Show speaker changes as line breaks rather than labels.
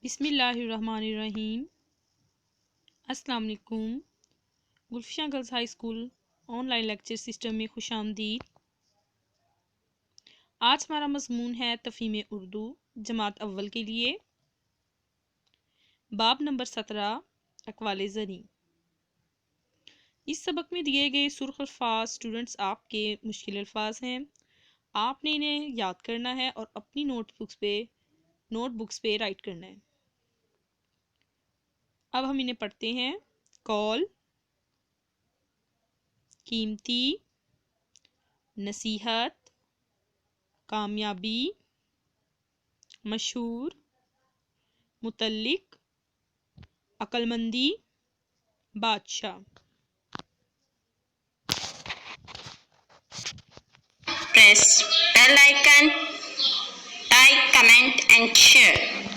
بسم اللہ الرحمن الرحیم۔ السلام علیکم۔ Gulfishan girls high school online lecture system میں خوش آمدید۔ آج ہمارا مضمون ہے تفہیم اردو جماعت اول کے لیے، باب نمبر 17 اقوال زریں۔ اس سبق میں دیے گئے سرخ الفاظ اسٹوڈنٹس آپ کے مشکل الفاظ ہیں، آپ نے انہیں یاد کرنا ہے اور اپنی نوٹ بکس پہ رائٹ کرنا ہے۔ اب ہم انہیں پڑھتے ہیں۔ قول، قیمتی، نصیحت، کامیابی، مشہور، متعلق، عقل مندی، بادشاہ۔
Press bell icon, like, comment and share.